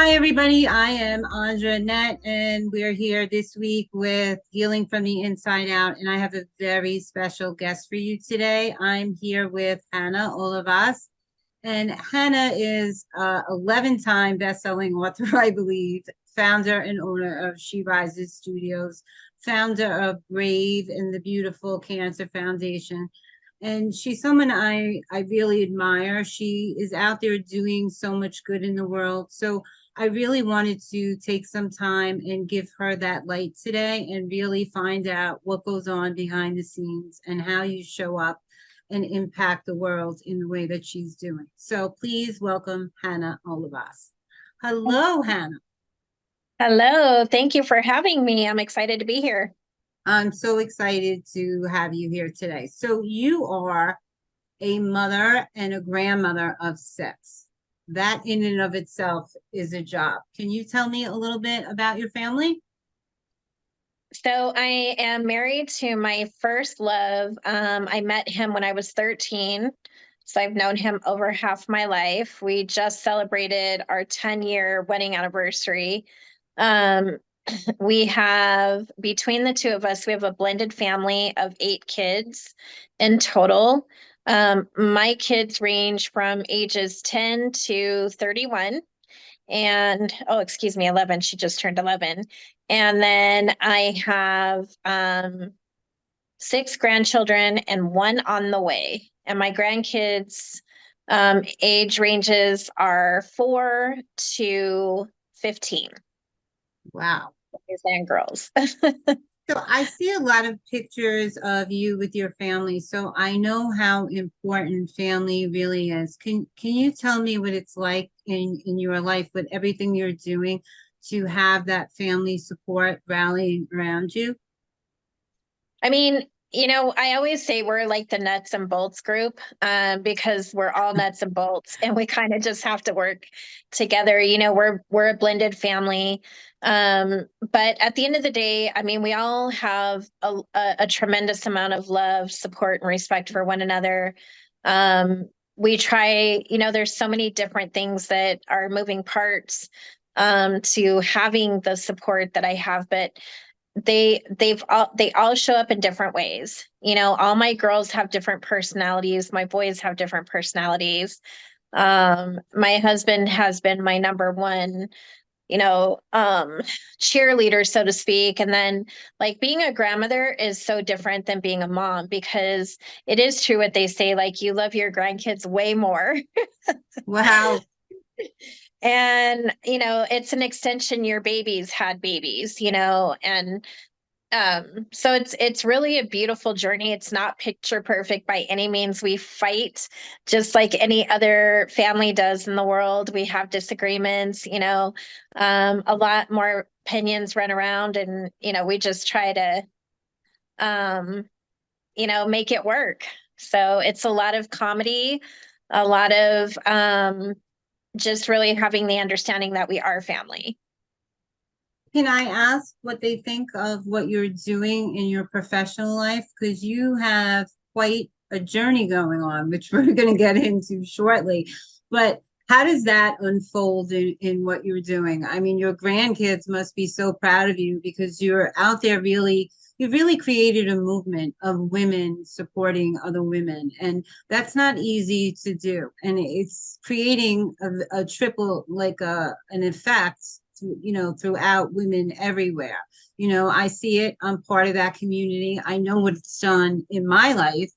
Hi, everybody. I am Andra Annette, and we're here this week with Healing from the Inside Out. And I have a very special guest for you today. I'm here with Hanna Olivas. And Hanna is 11-time best-selling author, I believe, founder and owner of She Rises Studios, founder of Brave and the Beautiful Cancer Foundation. And she's someone I really admire. She is out there doing so much good in the world. So I really wanted to take some time and give her that light today and really find out what goes on behind the scenes and how you show up and impact the world in the way that she's doing. So please welcome Hanna Olivas. Hello, Hanna. Hello, thank you for having me. I'm excited to be here. I'm so excited to have you here today. So you are a mother and a grandmother of six. That in and of itself is a job. Can you tell me a little bit about your family? So I am married to my first love. I met him when I was 13. So I've known him over half my life. We just celebrated our 10-year wedding anniversary. Um, we have, between the two of us, we have a blended family of 8 kids in total. My kids range from ages 10 to 31 and oh, excuse me, 11. She just turned 11. And then I have 6 grandchildren and one on the way. And my grandkids age ranges are 4 to 15, Wow. boys and girls. So I see a lot of pictures of you with your family. So I know how important family really is. Can you tell me what it's like in your life with everything you're doing to have that family support rallying around you? I mean, I always say we're like the nuts and bolts group, because we're all nuts and bolts, and we kind of just have to work together. We're a blended family, but at the end of the day, I mean, we all have a tremendous amount of love, support, and respect for one another. We try, there's so many different things that are moving parts to having the support that I have, but they all show up in different ways. All my girls have different personalities, my boys have different personalities. My husband has been my number one, you know um cheerleader, so to speak. And then, like, being a grandmother is so different than being a mom, because it is true what they say, like, you love your grandkids way more. Wow. And it's an extension, your babies had babies, and so it's really a beautiful journey. It's not picture perfect by any means. We fight just like any other family does in the world. We have disagreements, a lot more opinions run around, and we just try to um make it work. So it's a lot of comedy, a lot of just really having the understanding that we are family. Can I ask what they think of what you're doing in your professional life? Because you have quite a journey going on, which we're going to get into shortly. But how does that unfold in what you're doing? I mean, your grandkids must be so proud of you because you're out there really, you've really created a movement of women supporting other women. And that's not easy to do. And it's creating a triple, like an effect throughout women everywhere. I see it. I'm part of that community. I know what it's done in my life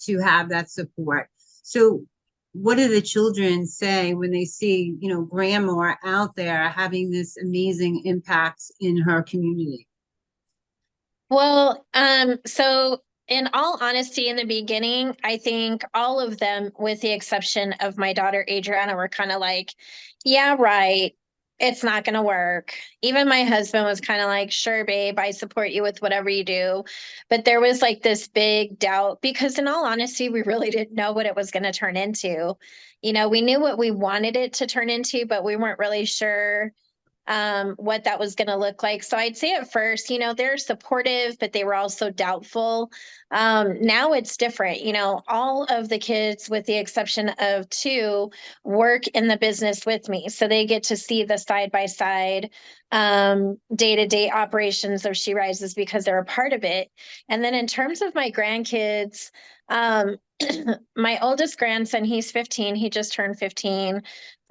to have that support. So what do the children say when they see, grandma out there having this amazing impact in her community? Well, so in all honesty, in the beginning, I think all of them, with the exception of my daughter Adriana, were kind of like, yeah, right. It's not going to work. Even my husband was kind of like, sure, babe, I support you with whatever you do. But there was like this big doubt, because in all honesty, we really didn't know what it was going to turn into. We knew what we wanted it to turn into, but we weren't really sure what that was going to look like. So I'd say at first, they're supportive, but they were also doubtful. Now it's different. All of the kids, with the exception of two, work in the business with me. So they get to see the side by side day-to-day operations of She Rises because they're a part of it. And then in terms of my grandkids, um, my oldest grandson, he's 15. He just turned 15.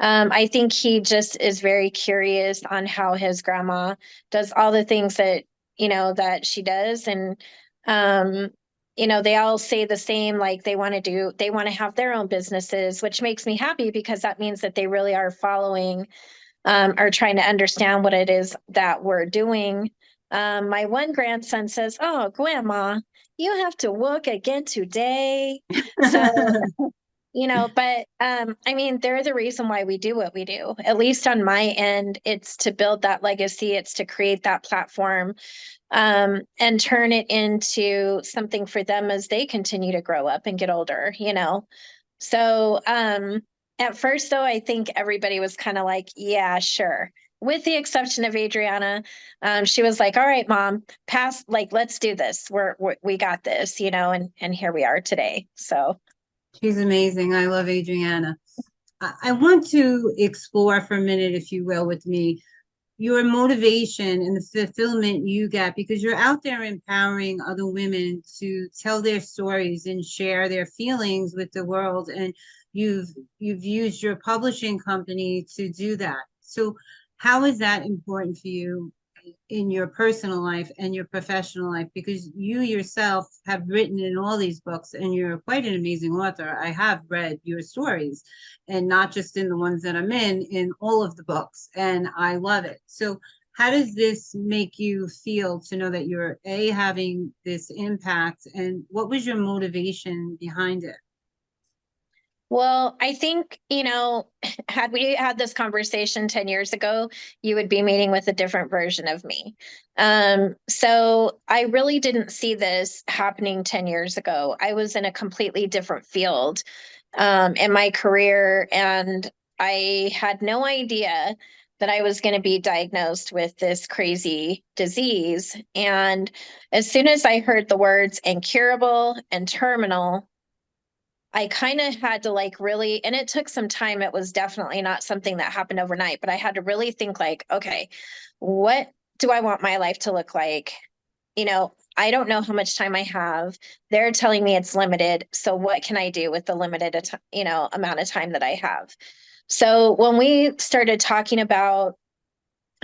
I think he just is very curious on how his grandma does all the things that she does. And, um, they all say the same, like they want to have their own businesses, which makes me happy because that means that they really are following, or trying to understand what it is that we're doing. My one grandson says, "Oh, grandma, you have to work again today." So, but I mean, they're the reason why we do what we do. At least on my end, it's to build that legacy, it's to create that platform, and turn it into something for them as they continue to grow up and get older. So at first, though, I think everybody was kind of like, yeah, sure. With the exception of Adriana, she was like, "All right, mom, pass. Like, let's do this. We got this, and here we are today." So. She's amazing. I love Adriana. I want to explore for a minute, if you will, with me, your motivation and the fulfillment you get because you're out there empowering other women to tell their stories and share their feelings with the world. And you've used your publishing company to do that. So how is that important for you in your personal life and your professional life? Because you yourself have written in all these books and you're quite an amazing author. I have read your stories and not just in the ones that I'm in all of the books, and I love it. So how does this make you feel to know that you're having this impact, and what was your motivation behind it? Well, I think, had we had this conversation 10 years ago, you would be meeting with a different version of me. So I really didn't see this happening 10 years ago. I was in a completely different field, in my career, and I had no idea that I was going to be diagnosed with this crazy disease. And as soon as I heard the words incurable and terminal, I kind of had to like really, and it took some time. It was definitely not something that happened overnight, but I had to really think like, okay, what do I want my life to look like? I don't know how much time I have. They're telling me it's limited. So what can I do with the limited, amount of time that I have? So when we started talking about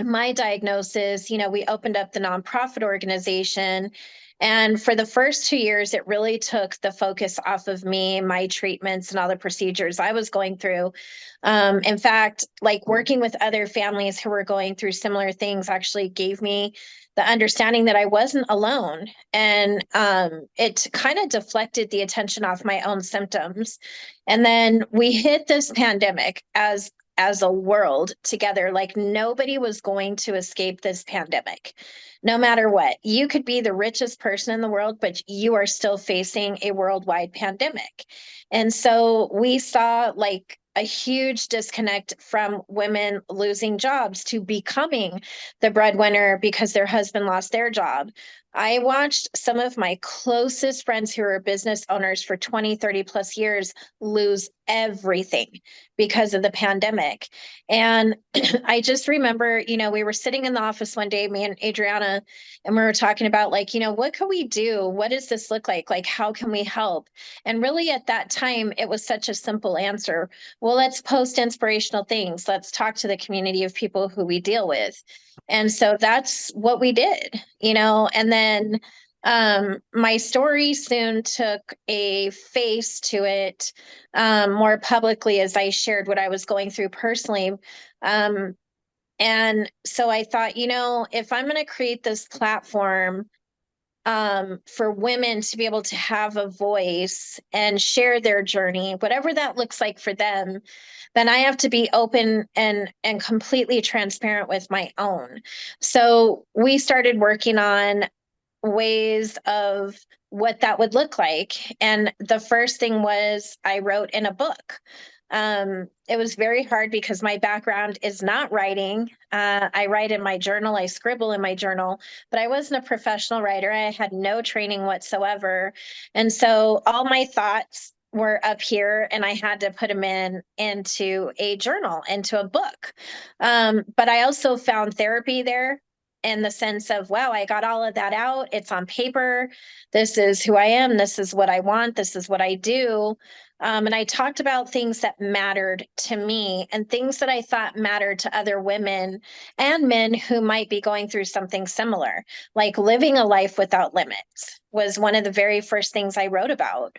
my diagnosis, we opened up the nonprofit organization. And for the first 2 years, it really took the focus off of me, my treatments, and all the procedures I was going through. In fact, like working with other families who were going through similar things actually gave me the understanding that I wasn't alone. And it kind of deflected the attention off my own symptoms. And then we hit this pandemic as a world together. Like nobody was going to escape this pandemic, no matter what. You could be the richest person in the world, but you are still facing a worldwide pandemic. And so we saw like a huge disconnect from women losing jobs to becoming the breadwinner because their husband lost their job. I watched some of my closest friends who are business owners for 20, 30 plus years lose everything because of the pandemic. And I just remember, we were sitting in the office one day, me and Adriana, and we were talking about like, what can we do? What does this look like? Like, how can we help? And really at that time, it was such a simple answer. Well, let's post inspirational things. Let's talk to the community of people who we deal with. And so that's what we did, and then my story soon took a face to it, more publicly as I shared what I was going through personally. Um, and so I thought, if I'm going to create this platform, for women to be able to have a voice and share their journey, whatever that looks like for them, then I have to be open and completely transparent with my own. So we started working on ways of what that would look like. And the first thing was I wrote in a book. It was very hard because my background is not writing. I write in my journal, I scribble in my journal, but I wasn't a professional writer. I had no training whatsoever. And so all my thoughts were up here and I had to put them into a journal, into a book. But I also found therapy there in the sense of, wow, I got all of that out. It's on paper. This is who I am. This is what I want. This is what I do. And I talked about things that mattered to me and things that I thought mattered to other women and men who might be going through something similar, like living a life without limits was one of the very first things I wrote about.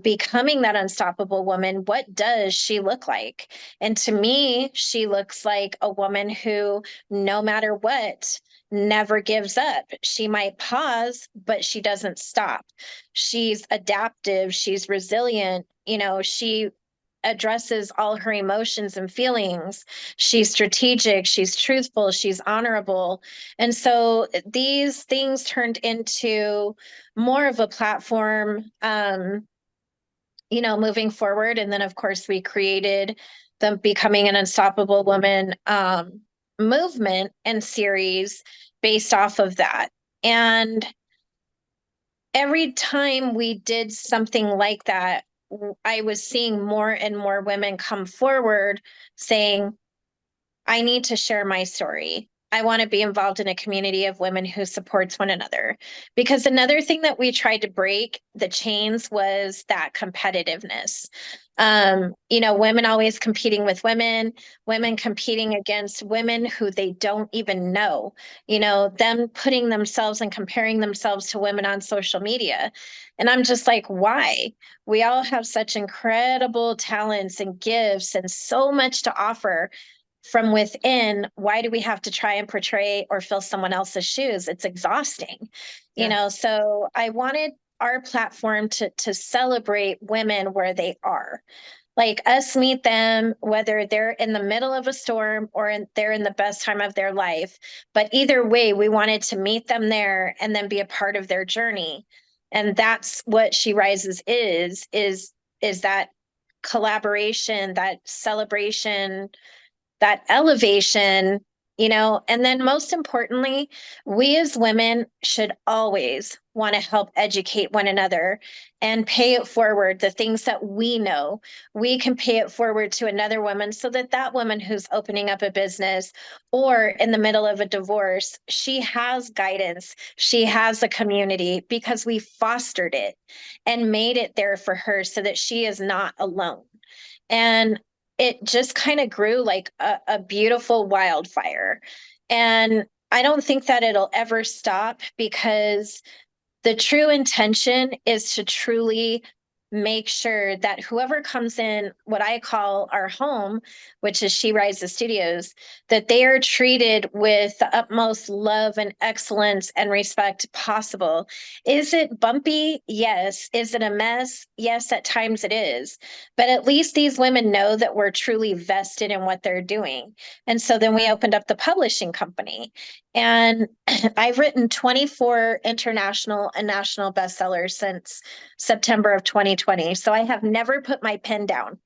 Becoming that unstoppable woman, what does she look like? And to me, she looks like a woman who, no matter what, never gives up. She might pause, but she doesn't stop. She's adaptive, she's resilient, she addresses all her emotions and feelings. She's strategic, she's truthful, she's honorable. And so these things turned into more of a platform, moving forward. And then, of course, we created the Becoming an Unstoppable Woman movement and series based off of that. And every time we did something like that, I was seeing more and more women come forward saying, I need to share my story. I want to be involved in a community of women who supports one another. Because another thing that we tried to break the chains was that competitiveness. Women always competing with women, women competing against women who they don't even know, them putting themselves and comparing themselves to women on social media. And I'm just like, why? We all have such incredible talents and gifts and so much to offer from within. Why do we have to try and portray or fill someone else's shoes? It's exhausting, Yes. so I wanted our platform to celebrate women where they are, like us meet them whether they're in the middle of a storm or they're in the best time of their life, but either way we wanted to meet them there and then be a part of their journey. And that's what She Rises is that collaboration, that celebration, that elevation, and then most importantly, we as women should always want to help educate one another and pay it forward. The things that we know, we can pay it forward to another woman so that that woman who's opening up a business or in the middle of a divorce, she has guidance, she has a community because we fostered it and made it there for her so that she is not alone. And it just kind of grew like a beautiful wildfire. And I don't think that it'll ever stop because the true intention is to truly make sure that whoever comes in what I call our home, which is She Rises Studios, that they are treated with the utmost love and excellence and respect possible. Is it bumpy? Yes. Is it a mess? Yes, at times it is. But at least these women know that we're truly vested in what they're doing. And so then we opened up the publishing company. And I've written 24 international and national bestsellers since September of 2020. So I have never put my pen down.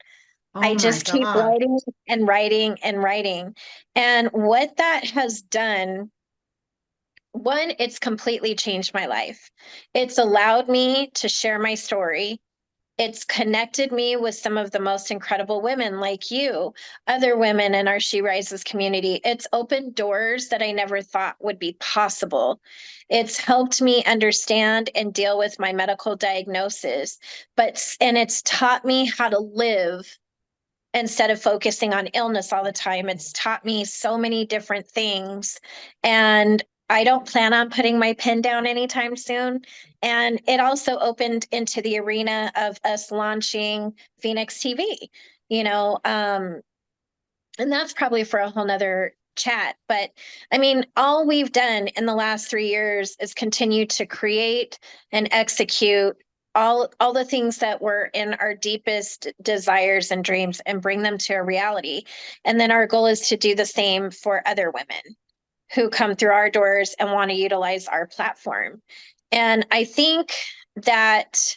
Oh I my just keep God. writing and writing and writing. And what that has done, one, it's completely changed my life. It's allowed me to share my story. It's connected me with some of the most incredible women like you, other women in our She Rises community. It's opened doors that I never thought would be possible. It's helped me understand and deal with my medical diagnosis, and it's taught me how to live instead of focusing on illness all the time. It's taught me so many different things. And I don't plan on putting my pen down anytime soon. And it also opened into the arena of us launching Phoenix TV, you know, um, and that's probably for a whole nother chat. But I mean, all we've done in the last 3 years is continue to create and execute all the things that were in our deepest desires and dreams and bring them to a reality. And then our goal is to do the same for other women who come through our doors and want to utilize our platform. And I think that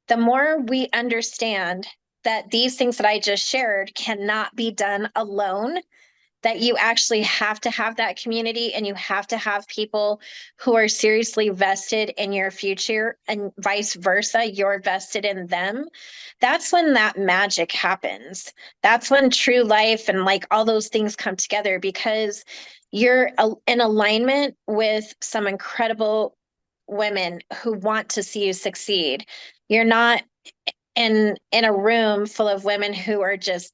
the more we understand that these things that I just shared cannot be done alone, that you actually have to have that community and you have to have people who are seriously vested in your future and vice versa, you're vested in them. That's when that magic happens. That's when true life and like all those things come together because you're in alignment with some incredible women who want to see you succeed. You're not in a room full of women who are just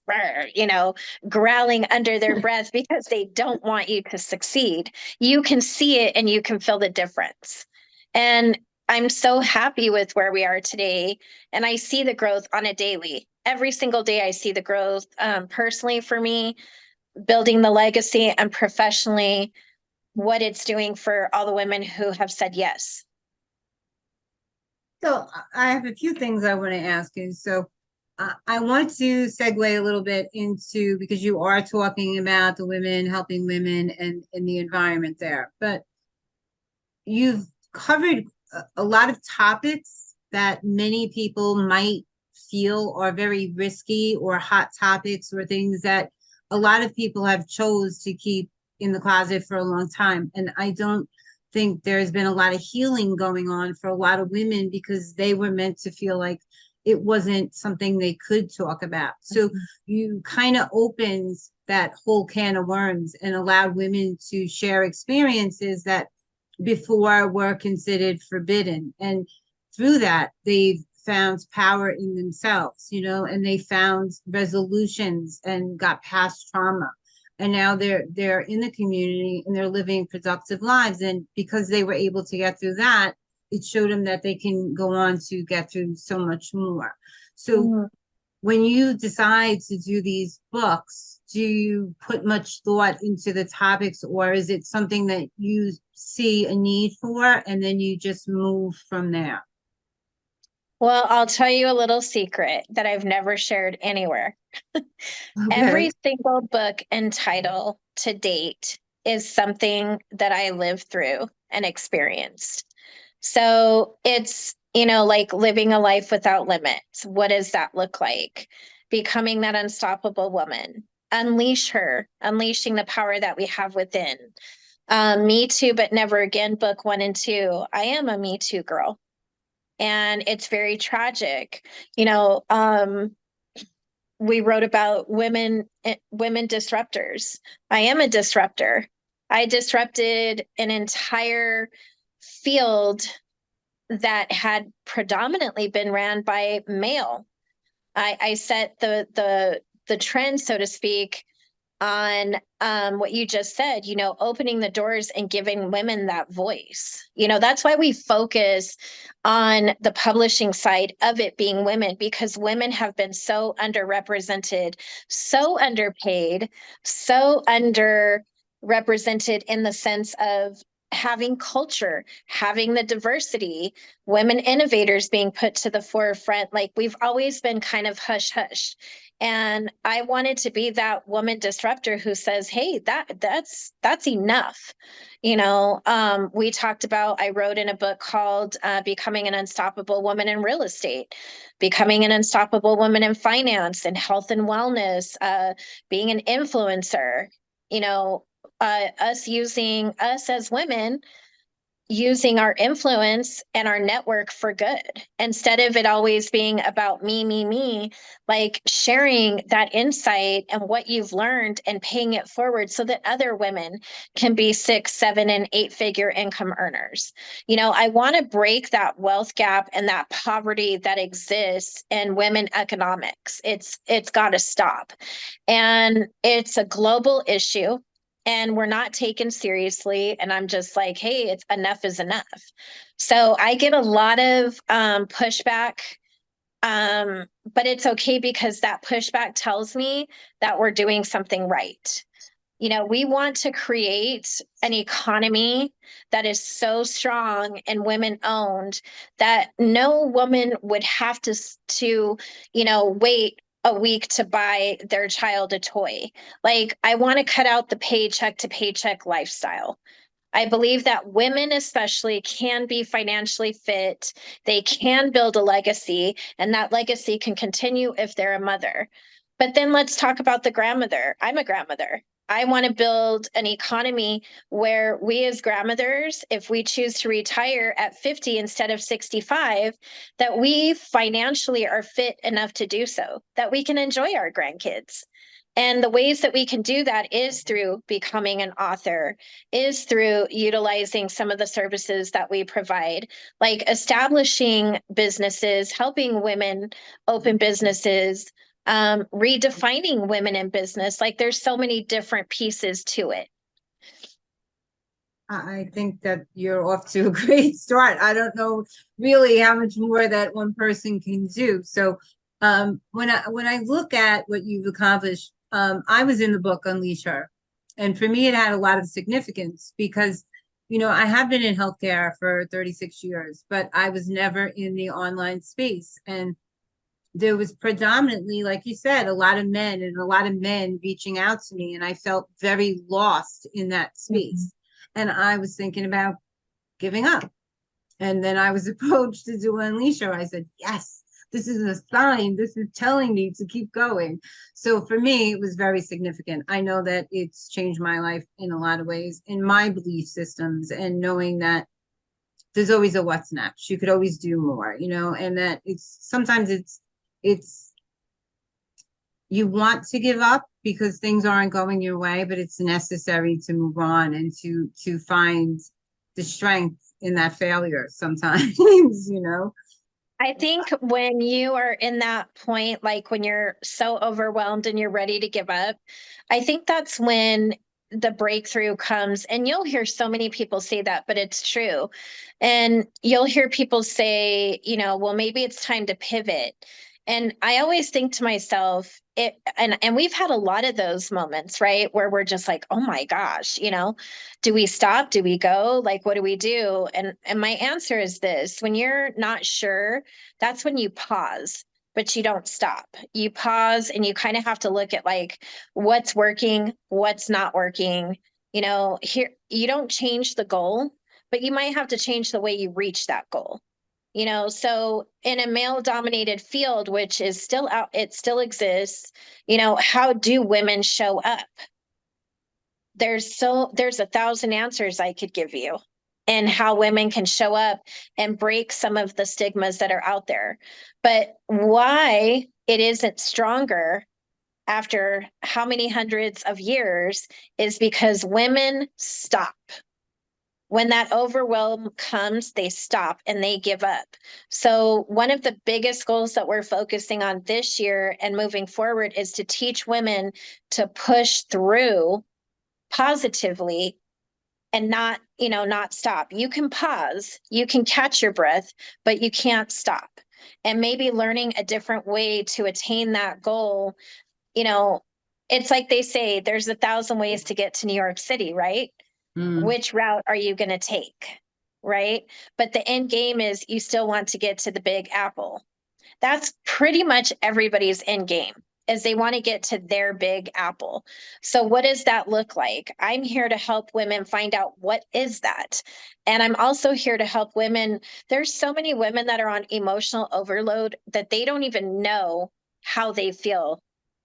growling under their breath because they don't want you to succeed. You can see it and you can feel the difference. And I'm so happy with where we are today, and I see the growth on a daily. Every single day I see the growth, personally for me, building the legacy, and professionally what it's doing for all the women who have said yes. So I have a few things I want to ask you. So I want to segue a little bit into, because you are talking about the women helping women and the environment there, but you've covered a lot of topics that many people might feel are very risky or hot topics or things that a lot of people have chose to keep in the closet for a long time. And I don't think there's been a lot of healing going on for a lot of women because they were meant to feel like it wasn't something they could talk about. So you kind of opened that whole can of worms and allowed women to share experiences that before were considered forbidden. And through that, they've found power in themselves, and they found resolutions and got past trauma. And now they're in the community and they're living productive lives. And because they were able to get through that, it showed them that they can go on to get through so much more. So Mm. when you decide to do these books, do you put much thought into the topics, or is it something that you see a need for and then you just move from there? Well, I'll tell you a little secret that I've never shared anywhere. Okay. Every single book and title to date is something that I lived through and experienced. So it's, like living a life without limits. What does that look like? Becoming that unstoppable woman. Unleash her, unleashing the power that we have within. Me Too, but Never Again, book 1 and 2. I am a Me Too girl. And it's very tragic. You know, we wrote about women disruptors. I am a disruptor. I disrupted an entire field that had predominantly been ran by male. I set the trend, so to speak, on what you just said, opening the doors and giving women that voice. That's why we focus on the publishing side of it being women, because women have been so underrepresented, so underpaid, so underrepresented in the sense of having culture, having the diversity, women innovators being put to the forefront. Like we've always been kind of hush hush. And I wanted to be that woman disruptor who says, "Hey, that's enough." We talked about. I wrote in a book called "Becoming an Unstoppable Woman in Real Estate," becoming an unstoppable woman in finance and health and wellness, being an influencer. Us as women using our influence and our network for good instead of it always being about me, like sharing that insight and what you've learned and paying it forward so that other women can be 6, 7, and 8-figure income earners. I want to break that wealth gap and that poverty that exists in women economics. It's got to stop. And it's a global issue and we're not taken seriously. And I'm just like, hey, it's enough is enough. So I get a lot of pushback, but it's okay because that pushback tells me that we're doing something right. We want to create an economy that is so strong and women owned that no woman would have to wait a week to buy their child a toy. Like, I want to cut out the paycheck to paycheck lifestyle. I believe that women, especially, can be financially fit. They can build a legacy, and that legacy can continue if they're a mother. But then let's talk about the grandmother. I'm a grandmother. I want to build an economy where we, as grandmothers, if we choose to retire at 50 instead of 65, that we financially are fit enough to do so, that we can enjoy our grandkids. And the ways that we can do that is through becoming an author, is through utilizing some of the services that we provide, like establishing businesses, helping women open businesses, redefining women in business. Like there's so many different pieces to it. I think that you're off to a great start. I don't know really how much more that one person can do. So when I look at what you've accomplished, I was in the book Unleash Her. And for me, it had a lot of significance because, I have been in healthcare for 36 years, but I was never in the online space. And there was predominantly, like you said, a lot of men and a lot of men reaching out to me. And I felt very lost in that space. And I was thinking about giving up. And then I was approached to do Unleash Her. I said, yes, this is a sign. This is telling me to keep going. So for me, it was very significant. I know that it's changed my life in a lot of ways, in my belief systems, and knowing that there's always a what's next. You could always do more, and that it's sometimes it's you want to give up because things aren't going your way, but it's necessary to move on and to find the strength in that failure sometimes, I think when you are in that point, like when you're so overwhelmed and you're ready to give up, I think that's when the breakthrough comes. And you'll hear so many people say that, but it's true. And you'll hear people say, well, maybe it's time to pivot. And I always think to myself, and we've had a lot of those moments, right? Where we're just like, oh my gosh, do we stop? Do we go? Like, what do we do? And my answer is this: when you're not sure, that's when you pause, but you don't stop. You pause and you kind of have to look at like what's working, what's not working. Here you don't change the goal, but you might have to change the way you reach that goal. So in a male dominated field, which is still out, it still exists, how do women show up? There's 1,000 answers I could give you, and how women can show up and break some of the stigmas that are out there. But why it isn't stronger after how many hundreds of years is because women stop. When that overwhelm comes, they stop and they give up. So, one of the biggest goals that we're focusing on this year and moving forward is to teach women to push through positively and not stop. You can pause, you can catch your breath, but you can't stop. And maybe learning a different way to attain that goal, you know, it's like they say there's 1,000 ways to get to New York City, right? Mm. Which route are you going to take? Right. But the end game is you still want to get to the Big Apple. That's pretty much everybody's end game, is they want to get to their Big Apple. So what does that look like? I'm here to help women find out what is that. And I'm also here to help women. There's so many women that are on emotional overload that they don't even know how they feel.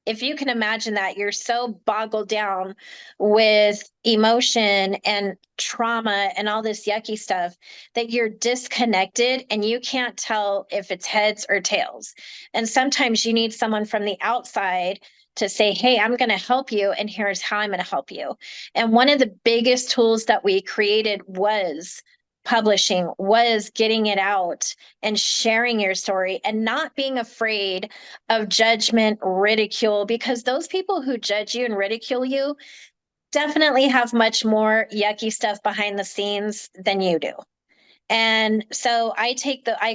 If you can imagine that, you're so boggled down with emotion and trauma and all this yucky stuff that you're disconnected and you can't tell if it's heads or tails. And sometimes you need someone from the outside to say, hey, I'm going to help you, and here's how I'm going to help you. And one of the biggest tools that we created was publishing, was getting it out and sharing your story and not being afraid of judgment, ridicule, because those people who judge you and ridicule you definitely have much more yucky stuff behind the scenes than you do. And so I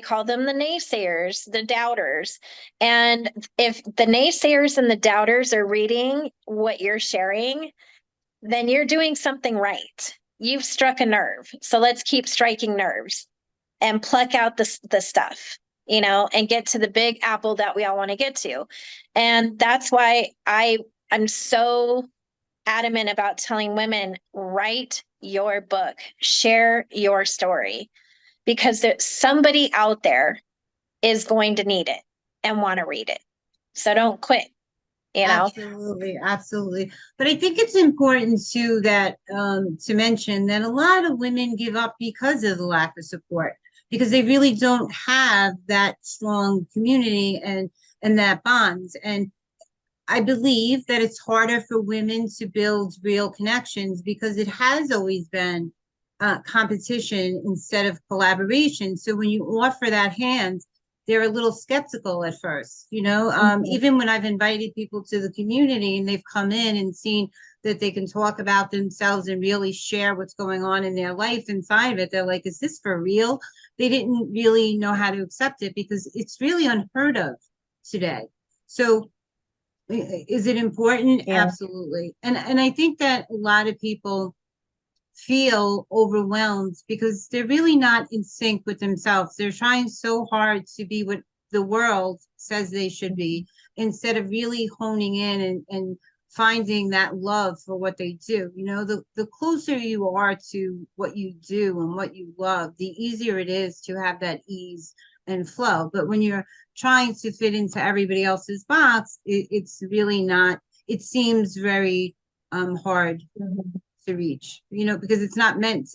call them the naysayers, the doubters. And if the naysayers and the doubters are reading what you're sharing, then you're doing something right. You've struck a nerve. So let's keep striking nerves and pluck out the stuff, and get to the Big Apple that we all want to get to. And that's why I'm so adamant about telling women, write your book, share your story, because there's somebody out there is going to need it and want to read it. So don't quit, you know? Absolutely, absolutely. But I think it's important too that to mention that a lot of women give up because of the lack of support, because they really don't have that strong community and that bonds. And I believe that it's harder for women to build real connections because it has always been competition instead of collaboration. So when you offer that hand, they're a little skeptical at first, you know. Mhm. Even when I've invited people to the community and they've come in and seen that they can talk about themselves and really share what's going on in their life inside of it, they're like, is this for real? They didn't really know how to accept it because it's really unheard of today. So is it important? Yeah. Absolutely. And I think that a lot of people feel overwhelmed because they're really not in sync with themselves. They're trying so hard to be what the world says they should be instead of really honing in and finding that love for what they do. You know, the closer you are to what you do and what you love, the easier it is to have that ease and flow. But when you're trying to fit into everybody else's box, it's really not, it seems very hard Mhm. to reach, you know, because it's not meant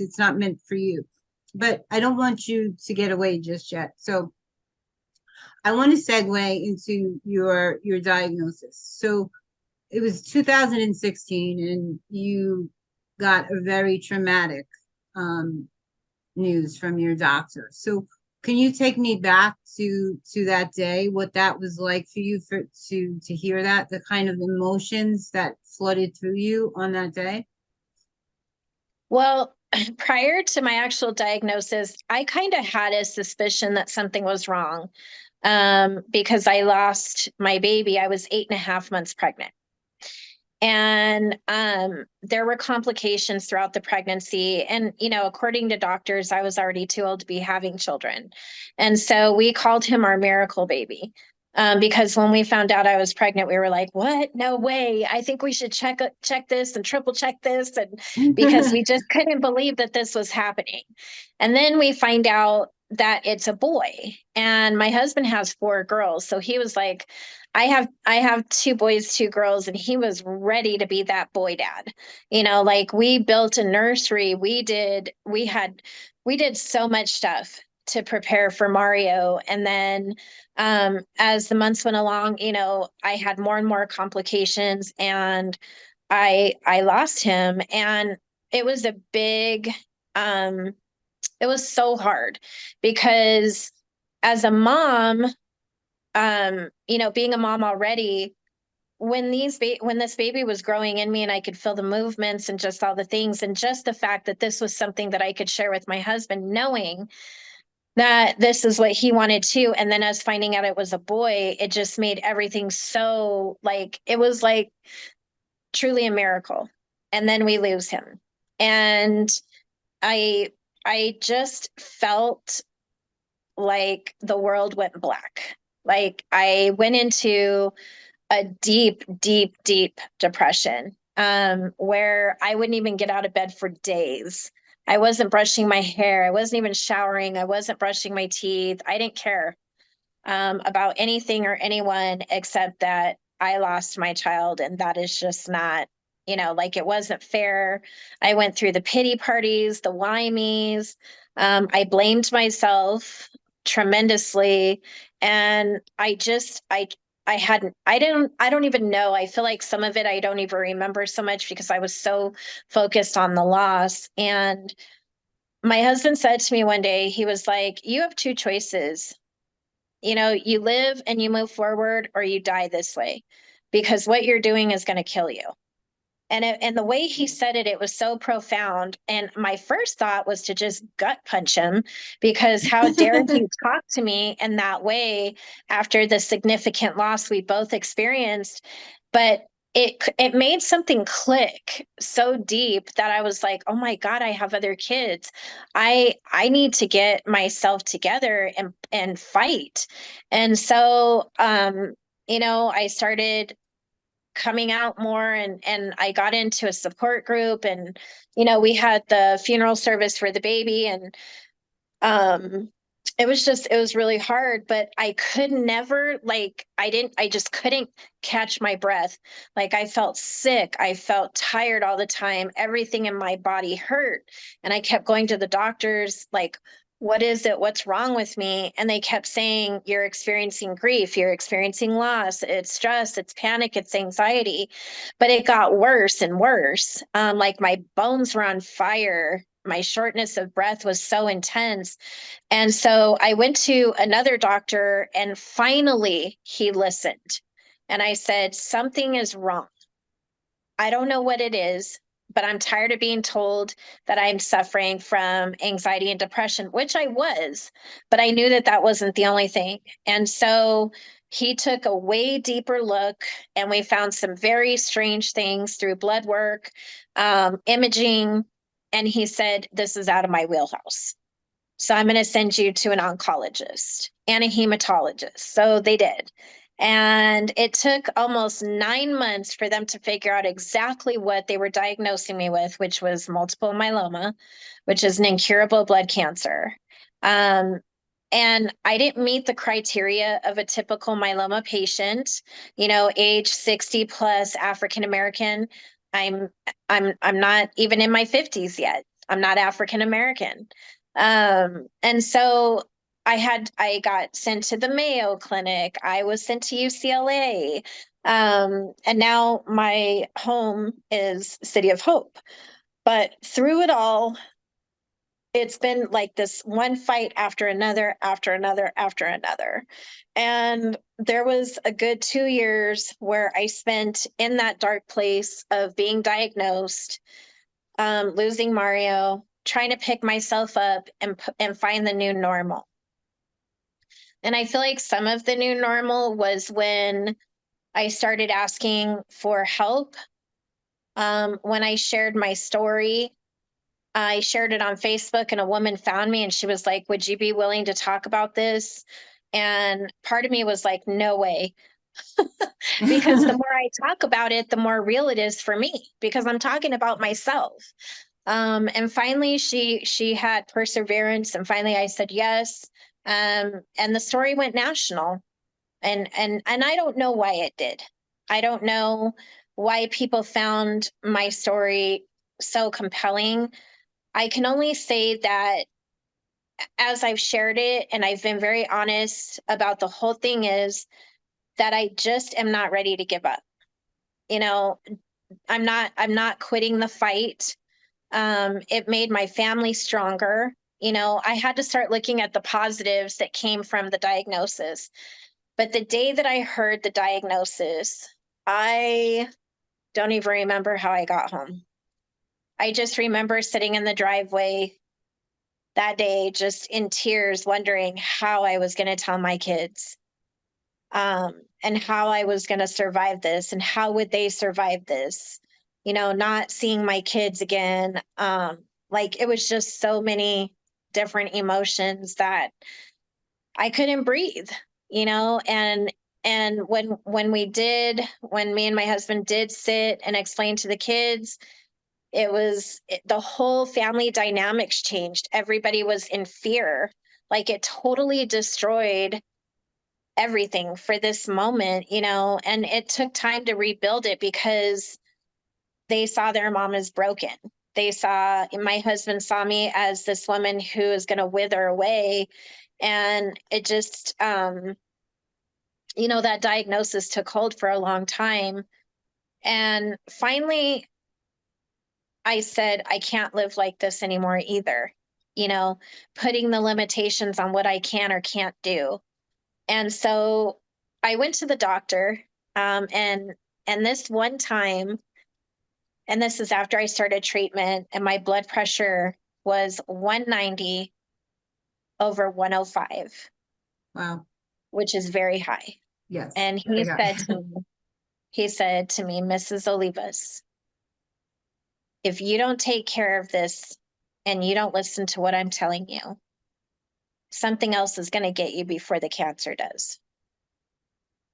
for you. But I don't want you to get away just yet. So I want to segue into your diagnosis. So it was 2016 and you got a very traumatic um news from your doctor. So can you take me back to that day, what that was like for you for to hear that, the kind of emotions that flooded through you on that day? Well, prior to my actual diagnosis, I kind of had a suspicion that something was wrong, because I lost my baby. I was 8.5 months pregnant. And there were complications throughout the pregnancy. And, according to doctors, I was already too old to be having children. And so we called him our miracle baby. Because when we found out I was pregnant, we were like, "What? No way! I think we should check this and triple check this," and because we just couldn't believe that this was happening. And then we find out that it's a boy, and my husband has 4 girls, so he was like, I have 2 boys, 2 girls, and he was ready to be that boy dad. Like we built a nursery. We did so much stuff to prepare for Mario. And then as the months went along, I had more and more complications, and I lost him. And it was a big um it was so hard because as a mom, being a mom already, when this baby was growing in me and I could feel the movements and just all the things, and just the fact that this was something that I could share with my husband, knowing that this is what he wanted too, and then us finding out it was a boy, it just made everything so, like, it was like truly a miracle. And then we lose him. And I I just felt like the world went black. Like I went into a deep, deep, deep depression, where I wouldn't even get out of bed for days. I wasn't brushing my hair. I wasn't even showering. I wasn't brushing my teeth. I didn't care about anything or anyone except that I lost my child. And that is just not, like it wasn't fair. I went through the pity parties, the whymies. I blamed myself tremendously. And I don't even know. I feel like some of it I don't even remember so much because I was so focused on the loss. And my husband said to me one day, he was like, "You have 2 choices. You live and you move forward, or you die this way, because what you're doing is going to kill you." And the way he said it, it was so profound. And my first thought was to just gut punch him, because how dare he talk to me in that way after the significant loss we both experienced. But it made something click so deep that I was like, "Oh my God, I have other kids. I need to get myself together and fight." And so I started coming out more, and I got into a support group, and you know, we had the funeral service for the baby, and um it was really hard, but I could never, like, I just couldn't catch my breath. Like, I felt sick, I felt tired all the time, everything in my body hurt, and I kept going to the doctors, like, what is it, what's wrong with me? And they kept saying, you're experiencing grief, you're experiencing loss, it's stress, it's panic, it's anxiety. But it got worse and worse. Like, my bones were on fire, my shortness of breath was so intense. And so I went to another doctor, and finally he listened. And I said, something is wrong. I don't know what it is, but I'm tired of being told that I'm suffering from anxiety and depression, which I was, but I knew that that wasn't the only thing. And so he took a way deeper look, and we found some very strange things through blood work, imaging. And he said, this is out of my wheelhouse. So I'm going to send you to an oncologist and a hematologist. So they did. And it took almost 9 months for them to figure out exactly what they were diagnosing me with, which was multiple myeloma, which is an incurable blood cancer. Um, and I didn't meet the criteria of a typical myeloma patient, you know, age 60 plus, African American. I'm I'm not even in my 50s yet. I'm not African American. And so I got sent to the Mayo Clinic. I was sent to UCLA. And now my home is City of Hope. But through it all, it's been like this one fight after another, after another, after another. And there was a good 2 years where I spent in that dark place of being diagnosed, losing Mario, trying to pick myself up and find the new normal. And I feel like some of the new normal was when I started asking for help. When I shared my story, I shared it on Facebook, and a woman found me, and she was like, would you be willing to talk about this? And part of me was like, no way. Because the more I talk about it, the more real it is for me, because I'm talking about myself. And finally she had perseverance, and finally I said yes. And the story went national, and I don't know why it did. I don't know why people found my story so compelling. I can only say that as I've shared it and I've been very honest about the whole thing, is that I just am not ready to give up. You know, I'm not quitting the fight. It made my family stronger. You know, I had to start looking at the positives that came from the diagnosis. But the day that I heard the diagnosis, I don't even remember how I got home. I just remember sitting in the driveway that day, just in tears, wondering how I was going to tell my kids, and how I was going to survive this, and how would they survive this. You know, not seeing my kids again. Like, it was just so many different emotions that I couldn't breathe, you know. And when me and my husband did sit and explain to the kids, the whole family dynamics changed. Everybody was in fear. Like, it totally destroyed everything for this moment, you know. And it took time to rebuild it, because they saw their mom as broken. My husband saw me as this woman who is going to wither away. And it just, you know, that diagnosis took hold for a long time. And finally, I said, I can't live like this anymore either. You know, putting the limitations on what I can or can't do. And so I went to the doctor, and this one time, and this is after I started treatment, and my blood pressure was 190 over 105, Wow. which is very high. Yes, And very high. he said to me, Mrs. Olivas, if you don't take care of this and you don't listen to what I'm telling you, something else is going to get you before the cancer does.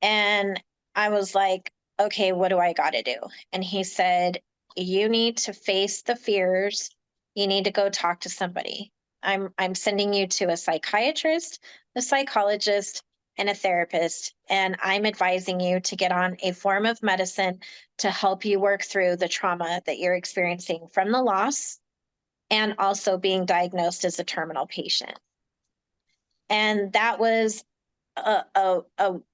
And I was like, okay, what do I got to do? And he said, you need to face the fears. You need to go talk to somebody. I'm sending you to a psychiatrist, a psychologist, and a therapist. And I'm advising you to get on a form of medicine to help you work through the trauma that you're experiencing from the loss and also being diagnosed as a terminal patient. And that was a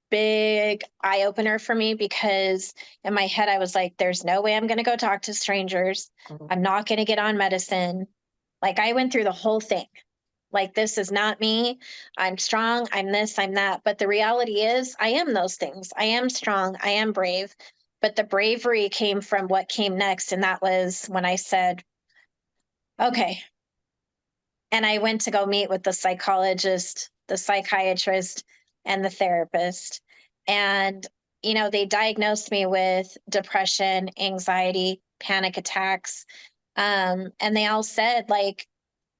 big eye opener for me, because in my head I was like, there's no way I'm going to go talk to strangers. I'm not going to get on medicine. Like, I went through the whole thing. Like, this is not me. I'm strong. I'm this, I'm that. But the reality is, I am those things. I am strong. I am brave. But the bravery came from what came next. And that was when I said, okay. And I went to go meet with the psychologist, the psychiatrist, and the therapist. And, they diagnosed me with depression, anxiety, panic attacks. And they all said, like,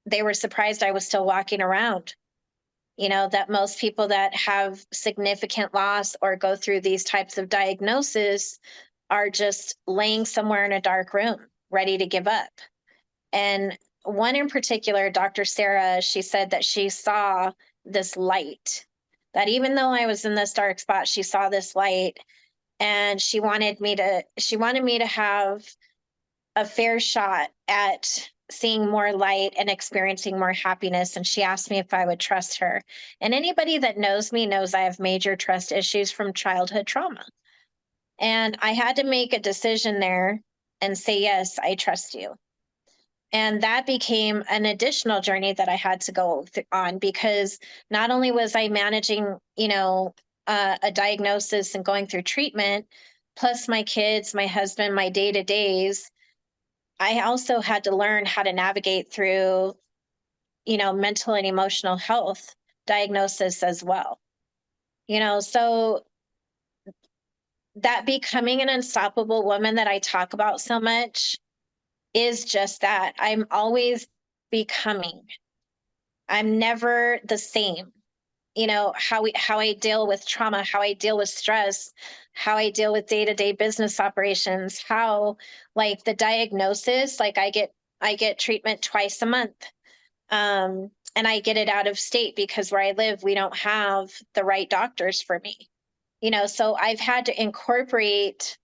they were surprised I was still walking around. That most people that have significant loss or go through these types of diagnoses are just laying somewhere in a dark room, ready to give up. And one in particular, Dr. Sarah, she said that she saw this light, that even though I was in this dark spot, she saw this light, and she wanted me to have a fair shot at seeing more light and experiencing more happiness. And she asked me if I would trust her. And anybody that knows me knows I have major trust issues from childhood trauma. And I had to make a decision there and say, yes, I trust you. And that became an additional journey that I had to go on, because not only was I managing, a diagnosis and going through treatment, plus my kids, my husband, my day to days, I also had to learn how to navigate through, mental and emotional health diagnosis as well. So that becoming an unstoppable woman that I talk about so much is just that. I'm always becoming. I'm never the same. How I deal with trauma, how I deal with stress, how I deal with day-to-day business operations, how, like, the diagnosis, like, I get treatment twice a month. And I get it out of state, because where I live, we don't have the right doctors for me. So I've had to incorporate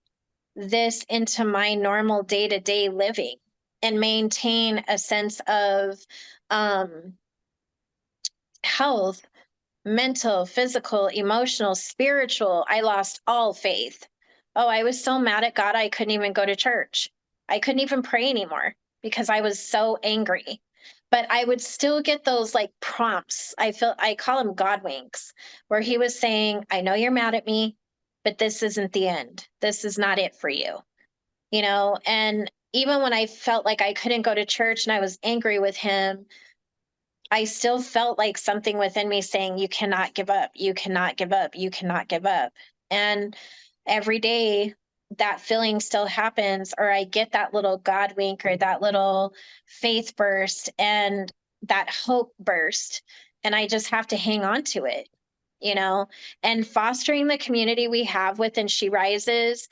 this into my normal day-to-day living and maintain a sense of um, health, mental, physical, emotional, spiritual. I lost all faith. Oh, I was so mad at God, I couldn't even go to church. I couldn't even pray anymore because I was so angry. But I would still get those, like, prompts. I call them God winks, where he was saying, I know you're mad at me, but this isn't the end. This is not it for you. And even when I felt like I couldn't go to church and I was angry with him, I still felt like something within me saying, you cannot give up, you cannot give up, you cannot give up. And every day that feeling still happens, or I get that little God wink or that little faith burst and that hope burst. And I just have to hang on to it, you know, and fostering the community we have within She Rises,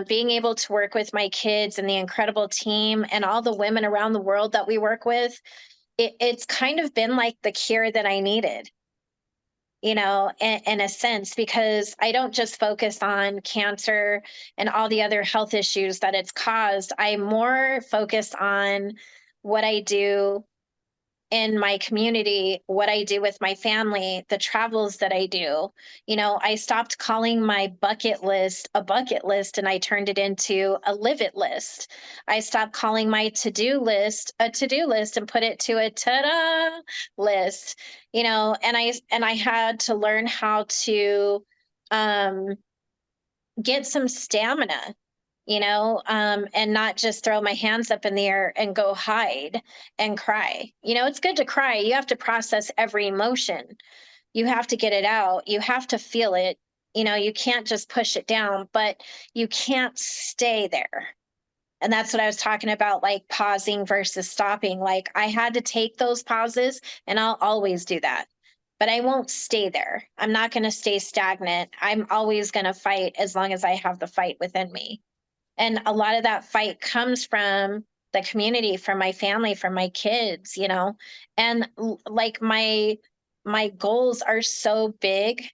being able to work with my kids and the incredible team and all the women around the world that we work with. It's kind of been like the cure that I needed, in a sense, because I don't just focus on cancer and all the other health issues that it's caused. I'm more focused on what I do in my community, what I do with my family, the travels that I do. I stopped calling my bucket list a bucket list and I turned it into a live it list. I stopped calling my to-do list a to-do list and put it to a ta-da list. And I had to learn how to um get some stamina, and not just throw my hands up in the air and go hide and cry. It's good to cry. You have to process every emotion. You have to get it out. You have to feel it. You can't just push it down, but you can't stay there. And that's what I was talking about, like pausing versus stopping. Like, I had to take those pauses, and I'll always do that. but I won't stay there. I'm not going to stay stagnant. I'm always going to fight as long as I have the fight within me. And a lot of that fight comes from the community, from my family, from my kids, you know. And like my goals are so big.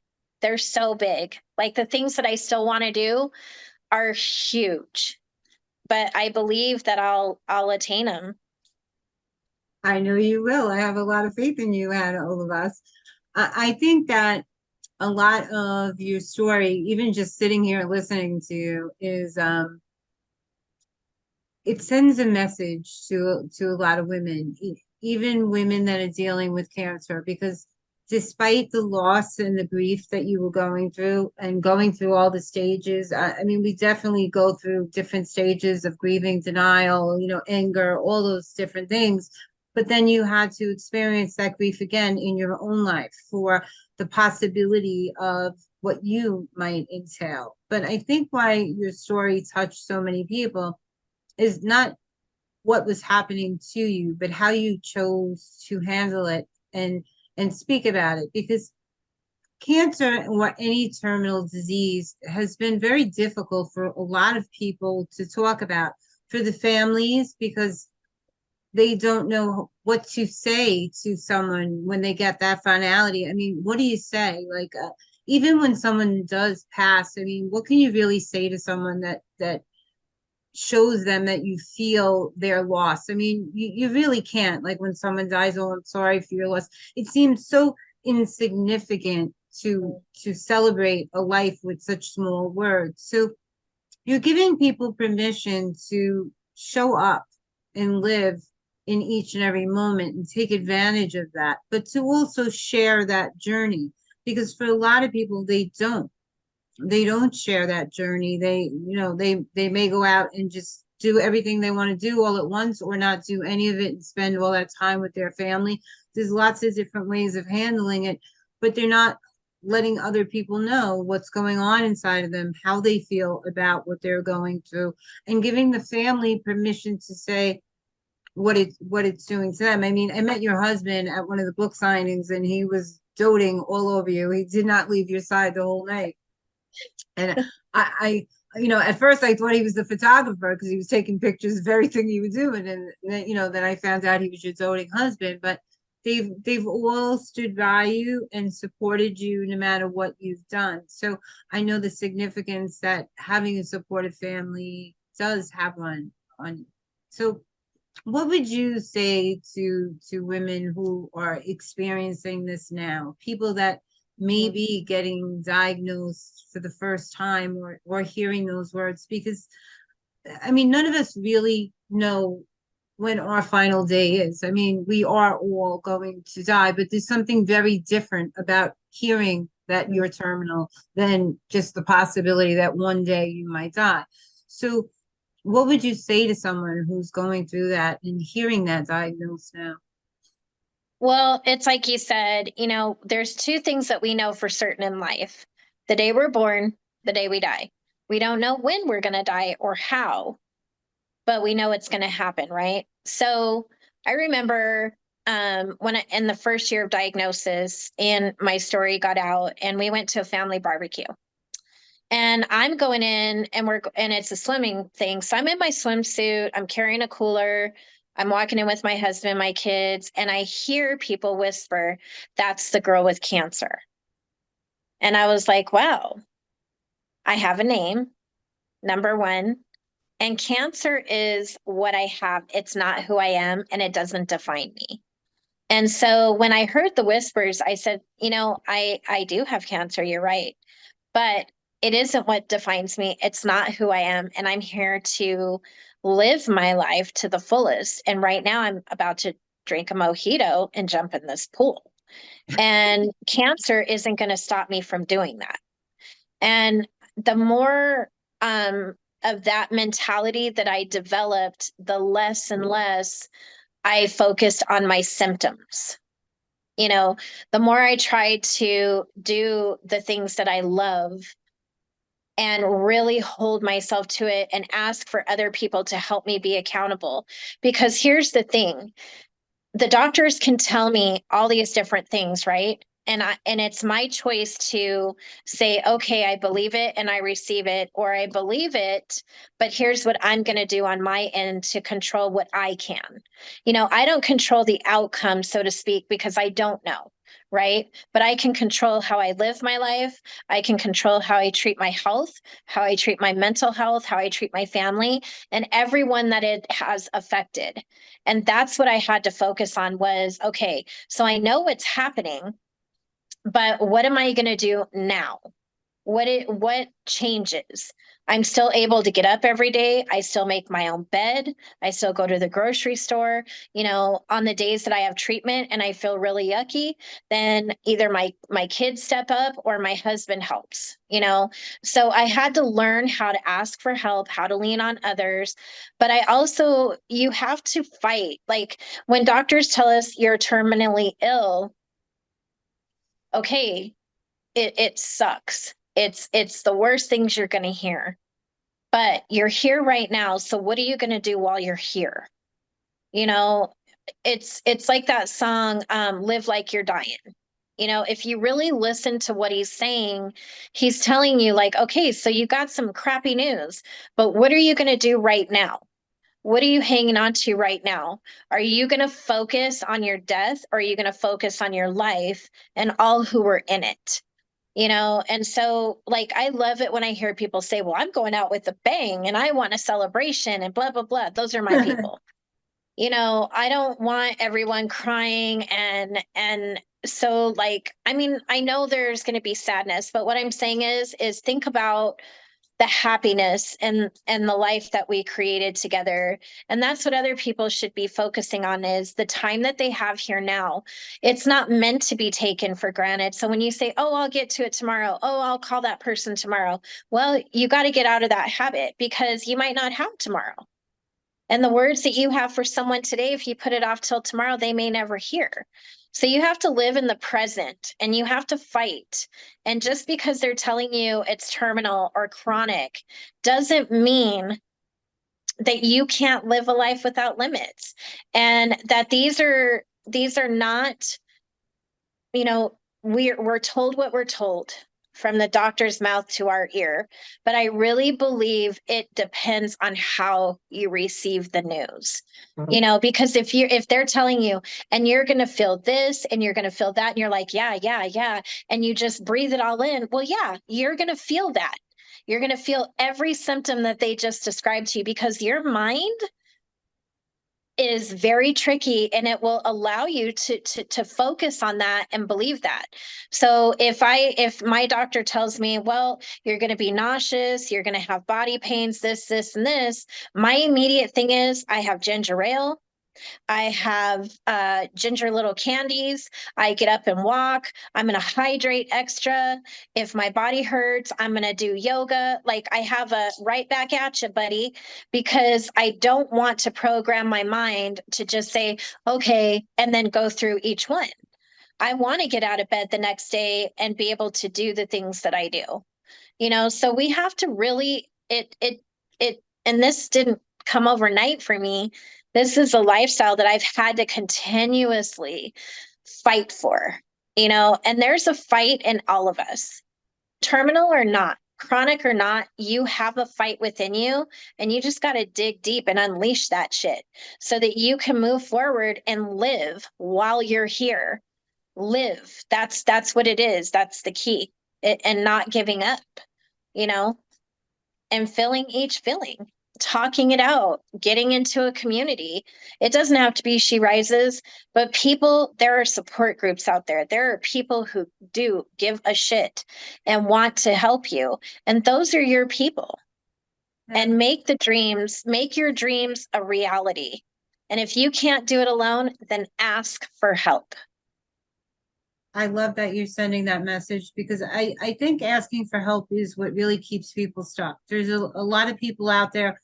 They're so big. Like the things that I still want to do are huge, but I believe that I'll attain them. I know you will. I have a lot of faith in you, Hanna Olivas. I think that a lot of your story, even just sitting here listening to you, is it sends a message to a lot of women, even women that are dealing with cancer, because despite the loss and the grief that you were going through and going through all the stages, I mean, we definitely go through different stages of grieving, denial, anger, all those different things. But then you had to experience that grief again in your own life for the possibility of what you might entail. But I think why your story touched so many people is not what was happening to you, but how you chose to handle it and speak about it. Because cancer or any terminal disease has been very difficult for a lot of people to talk about. For the families, because they don't know what to say to someone when they get that finality. I mean, what do you say? Like, even when someone does pass, I mean, what can you really say to someone that shows them that you feel their loss? I mean, you really can't. Like when someone dies, oh, I'm sorry for your loss. It seems so insignificant to celebrate a life with such small words. So you're giving people permission to show up and live in each and every moment and take advantage of that, but to also share that journey. Because for a lot of people, they don't share that journey. They may go out and just do everything they want to do all at once, or not do any of it and spend all that time with their family. There's lots of different ways of handling it, but they're not letting other people know what's going on inside of them, how they feel about what they're going through, and giving the family permission to say what it's doing to them. I mean, I met your husband at one of the book signings, and he was doting all over you. He did not leave your side the whole night. And at first I thought he was the photographer because he was taking pictures of everything you were doing. And then, then I found out he was your doting husband. But they've all stood by you and supported you no matter what you've done. So I know the significance that having a supportive family does have on you. So what would you say to women who are experiencing this now? People that may Mhm. be getting diagnosed for the first time, or hearing those words, because I mean, none of us really know when our final day is. I mean, we are all going to die, but there's something very different about hearing that you're terminal than just the possibility that one day you might die. So what would you say to someone who's going through that and hearing that diagnosis now? Well, it's like you said, there's two things that we know for certain in life: the day we're born, the day we die. We don't know when we're going to die or how, but we know it's going to happen, right? So I remember in the first year of diagnosis, and my story got out, and we went to a family barbecue. And I'm going in, and it's a swimming thing. So I'm in my swimsuit, I'm carrying a cooler, I'm walking in with my husband, my kids, and I hear people whisper, "That's the girl with cancer." And I was like, wow, I have a name, number one. And cancer is what I have. It's not who I am, and it doesn't define me. And so when I heard the whispers, I said, I do have cancer. You're right. But it isn't what defines me. It's not who I am. And I'm here to live my life to the fullest. And right now, I'm about to drink a mojito and jump in this pool. And cancer isn't going to stop me from doing that. And the more of that mentality that I developed, the less and less I focused on my symptoms. You know, the more I tried to do the things that I love and really hold myself to it and ask for other people to help me be accountable. Because here's the thing: the doctors can tell me all these different things, right? and it's my choice to say, okay, I believe it and I receive it, or I believe it, but here's what I'm going to do on my end to control what I can. I don't control the outcome, so to speak, because I don't know, right? But I can control how I live my life. I can control how I treat my health, how I treat my mental health, how I treat my family, and everyone that it has affected. And that's what I had to focus on was, okay, so I know what's happening, but what am I going to do now? What changes? I'm still able to get up every day. I still make my own bed. I still go to the grocery store. On the days that I have treatment and I feel really yucky, then either my kids step up or my husband helps. So I had to learn how to ask for help, how to lean on others. But I also, you have to fight. Like when doctors tell us you're terminally ill, okay, it sucks. It's the worst things you're going to hear. But you're here right now, so what are you going to do while you're here? You know, it's like that song, Live Like You're Dying. If you really listen to what he's telling you like, okay, so you got some crappy news, but what are you going to do right now? What are you hanging on to right now? Are you going to focus on your death, or are you going to focus on your life and all who were in it? And so like I love it when I hear people say, well, I'm going out with a bang and I want a celebration and blah blah blah. Those are my people. I don't want everyone crying, and so like, I mean, I know there's going to be sadness, but what I'm saying is think about the happiness and the life that we created together. And that's what other people should be focusing on, is the time that they have here now. It's not meant to be taken for granted. So when you say, oh, I'll get to it tomorrow, oh, I'll call that person tomorrow, well, you got to get out of that habit, because you might not have tomorrow. And the words that you have for someone today, if you put it off till tomorrow, they may never hear. So you have to live in the present and you have to fight. And just because they're telling you it's terminal or chronic doesn't mean that you can't live a life without limits. And that these are not, we're told what we're told from the doctor's mouth to our ear, but I really believe it depends on how you receive the news. Because if they're telling you and you're going to feel this and you're going to feel that and you're like, yeah, yeah, yeah, and you just breathe it all in, well, yeah, you're going to feel that. You're going to feel every symptom that they just described to you, because your mind is very tricky and it will allow you to focus on that and believe that. So if my doctor tells me, well, you're going to be nauseous, you're going to have body pains, this and this, my immediate thing is I have ginger ale, I have ginger little candies. I get up and walk. I'm going to hydrate extra. If my body hurts, I'm going to do yoga. Like I have a right back at you, buddy, because I don't want to program my mind to just say, okay, and then go through each one. I want to get out of bed the next day and be able to do the things that I do. So we have to really, and this didn't come overnight for me. This is a lifestyle that I've had to continuously fight for, and there's a fight in all of us, terminal or not, chronic or not, you have a fight within you, and you just got to dig deep and unleash that shit so that you can move forward and live while you're here. Live. That's what it is. That's the key. And not giving up, you know, and feeling each feeling, talking it out, getting into a community. It doesn't have to be She Rises, but people, there are support groups out there. There are people who do give a shit and want to help you. And those are your people. And make your dreams a reality. And if you can't do it alone, then ask for help. I love that you're sending that message, because I think asking for help is what really keeps people stuck. There's a lot of people out there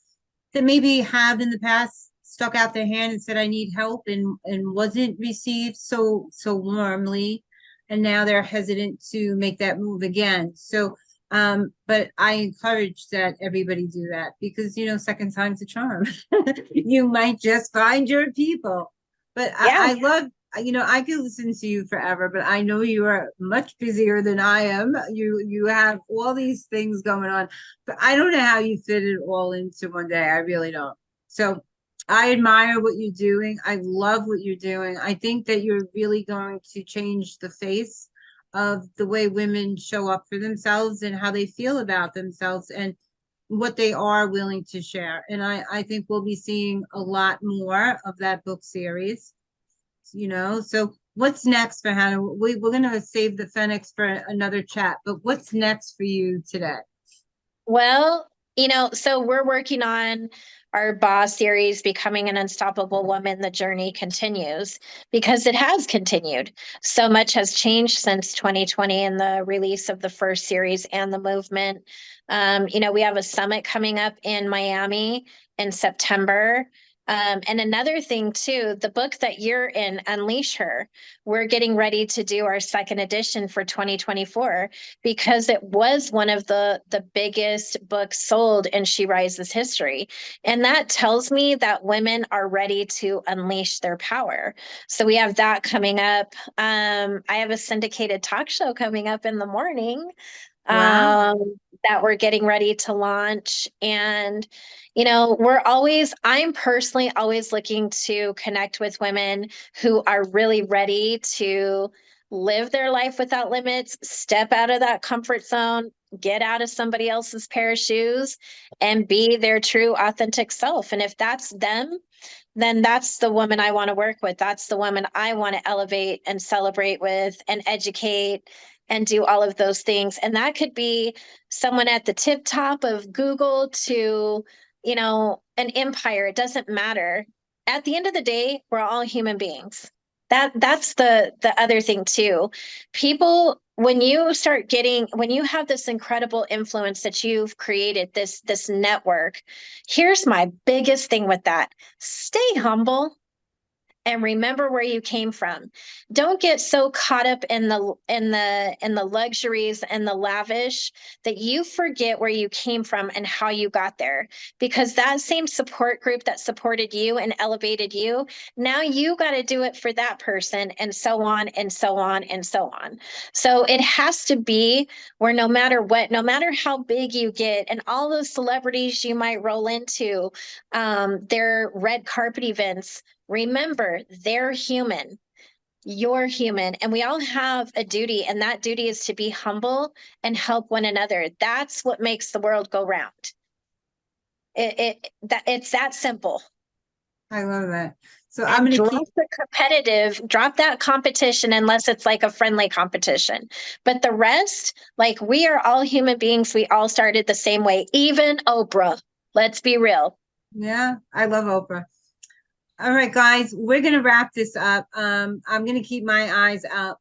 that maybe have in the past stuck out their hand and said, I need help, and wasn't received so warmly. And now they're hesitant to make that move again. So, but I encourage that everybody do that, because, second time's a charm. You might just find your people. But Yeah. I love I could listen to you forever, but I know you are much busier than I am. You have all these things going on, but I don't know how you fit it all into one day. I really don't. So I admire what you're doing. I love what you're doing. I think that you're really going to change the face of the way women show up for themselves and how they feel about themselves and what they are willing to share. And I think we'll be seeing a lot more of that book series, So what's next for Hannah? We're going to save the Phoenix for another chat, but what's next for you today? Well, so we're working on our boss series, Becoming an Unstoppable Woman. The journey continues because it has continued. So much has changed since 2020 and the release of the first series and the movement. We have a summit coming up in Miami in September. And another thing too, the book that you're in, Unleash Her, we're getting ready to do our second edition for 2024 because it was one of the biggest books sold in She Rises history. And that tells me that women are ready to unleash their power. So we have that coming up. I have a syndicated talk show coming up in the morning Wow. that we're getting ready to launch. And, I'm personally always looking to connect with women who are really ready to live their life without limits, step out of that comfort zone, get out of somebody else's pair of shoes, and be their true, authentic self. And if that's them, then that's the woman I want to work with. That's the woman I want to elevate and celebrate with and educate and do all of those things. And that could be someone at the tip top of Google to, an empire. It doesn't matter. At the end of the day, we're all human beings. That's the other thing too. People, when you have this incredible influence that you've created, this network, here's my biggest thing with that: stay humble and remember where you came from. Don't get so caught up in the luxuries and the lavish that you forget where you came from and how you got there, because that same support group that supported you and elevated you, now you got to do it for that person, and so on and so on and so on. So it has to be where no matter what, no matter how big you get and all those celebrities you might roll into, their red carpet events, remember, they're human. You're human, and we all have a duty, and that duty is to be humble and help one another. That's what makes the world go round. It's that simple. I love that. So I'm And going to keep, drop that competition unless it's like a friendly competition. But the rest, like, we are all human beings. We all started the same way, even Oprah. Let's be real. yeah, I love Oprah. All right, guys, we're gonna wrap this up. I'm gonna keep my eyes out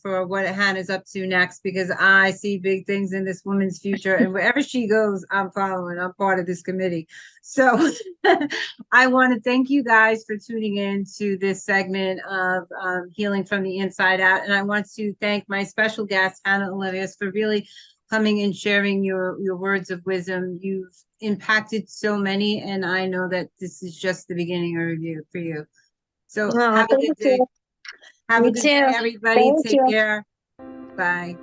for what Hannah's up to next because I see big things in this woman's future, and wherever she goes, I'm following. I'm part of this committee. So I want to thank you guys for tuning in to this segment of Healing from the Inside Out, and I want to thank my special guest, Hanna Olivas, for really coming and sharing your words of wisdom. You've impacted so many, and I know that this is just the beginning of review for you. So Oh, have a thank good day. you. Have a You good day, too. everybody. Thank Take you. care. Bye.